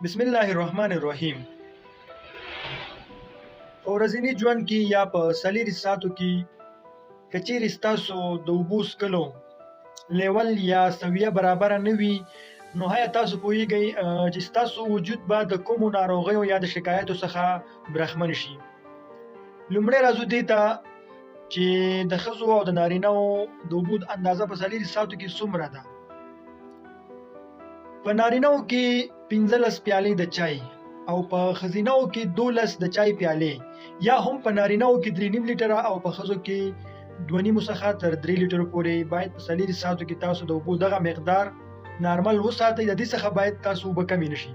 بسم الله الرحمن الرحیم. په ورځني ژوند کې یا په څلورو ساعتو کې که چیرې ستاسو د اوبو څښلو لیول یا سویه برابره نه وي، نو آیا تاسو پوهیږئ چې ستاسو وجود به د کومو ناروغیو یا د شکایتو څخه برخمن شي؟ لومړی راځو دې ته چې د ښځو او د نارینه‌و د اوبو اندازه په څلورو ساعتو کې څومره ده. په نارینه‌و کې 15 پیالې د چای او په ښځینه‌و کې 12 د چای پیالې، یا هم په نارینه‌و کې 3.5 لیټره او په ښځو کې 2.5 څخه تر 3 لیټرو پورې باید په څلورو ساعتو کې تاسو د اوبو دغه مقدار نارمل وساتئ. د دې څخه باید تاسو اوبه کمې نشي.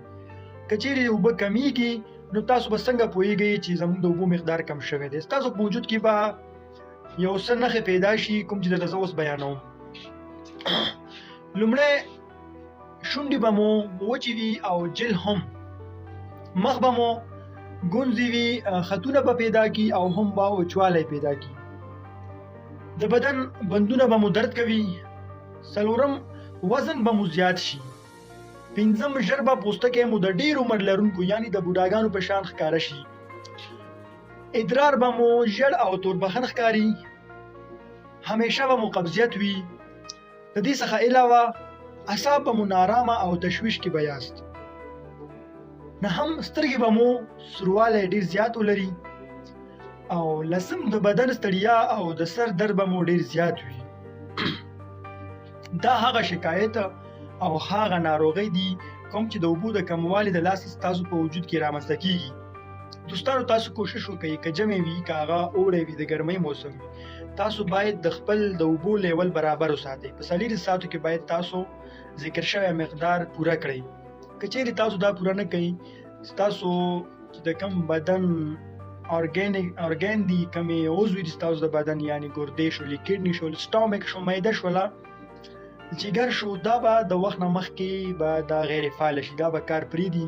که چیرې اوبه کمیږي نو تاسو به څنګه پوهیږئ چې زموږ د اوبو مقدار کم شوی دی؟ ستاسو په وجود کې به یو څه نښې پیدا شي کوم چې درته زه اوس بیانوم. لومړی شونډې به مو وچې وي او جل هم، مخ به مو ګونځې وي، خطونه به پیدا کی او هم به وچوالی پیدا کی. د بدن بندونه به مو درد کوي. څلورم، وزن به مو زیات شي. پنځم، ژر به پوستکی مو د ډیر عمر لرونکو یعنی د بوډاګانو په شان ښکاره شي. ادرار به مو ژړ او توربخن ښکاري. همیشه به مو قبضیت وي. د دې څخه علاوه اعصاب به مو نارامه او تشویش کې به یاست. نهم، سترګې به مو سوروالی ډیر زیات ولري. او لسم، د بدن ستړیا او د سر درد به مو ډیر زیات وي. دا هغه شکایت او هغه ناروغۍ دي کوم چې د اوبو د کموالي د لاسه ستاسو په وجود کې رامنځته کیږي. دوستانو، تاسو کوشش وکړئ که جمع وي که هغه اوړی وي، د ګرمۍ موسم وي، تاسو باید د خپل د اوبو لیول برابر وساتئ. په څلورو ساعتو کې باید تاسو ذکر شوی مقدار پوره کړئ. که چیرې تاسو دا پوره نه کړئ، ستاسو چې د کم بدن ارګین دي، کمې عضوې دي ستاسو د بدن، یعنی ګردې شولې، کډني شول، سټامک شو، معده شوله، جګر شو، دا به د وخت نه مخکې به دا غیر فعال شي، دا به کار پرېږدي.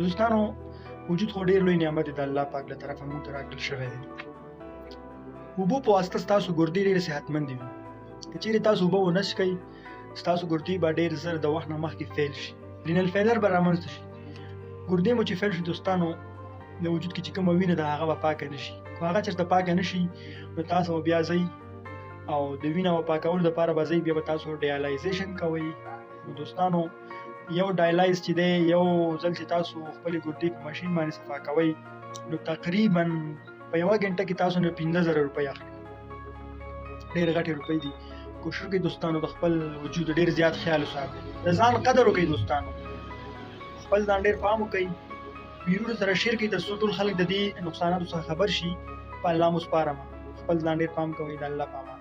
دوستانو، وجود خو ډېر لوی نعمت دی د الله پاک له طرفه موږ ته راکړل شوی دی. اوبو په واسطه ستاسو ګردې ډېرې صحتمندې وي. که چیرې تاسو اوبه ونه څښئ، ستاسو ګردې به ډېر زر د وخت نه مخکې فیل شي، رینل فیلر به رامنځته شي. ګردې مو چې فیل شي دوستانو، د وجود کې چې کومه وینه ده هغه به پاکه نه شي. که هغه چېرته پاکه نه شي نو تاسو به بیا ځئ او د وینه پاکولو دپاره به ځئ، بیا به تاسو ډایالایزیشن کوئ. نو دوستانو، یو ډایلایز چې دی، یو ځل چې تاسو خپلې ګردې په ماشین باندې صفا کوئ نو تقریبا په یوه ګنټه کې تاسو نه 15,000 روپۍ اخلي. ډېرې غټې روپۍ دي. کوشش وکړئ دوستانو د خپل وجود ډېر زیات خیال وساتئ. د ځان قدر وکړئ دوستانو. خپل ځان ډېر پام وکړئ. ویډیو سره شیر کړئ ترڅو ټول خلک د دې نقصاناتو څخه خبر شي. په الله مو سپارم. خپل ځان ډېر پام کوئ. د الله په امان.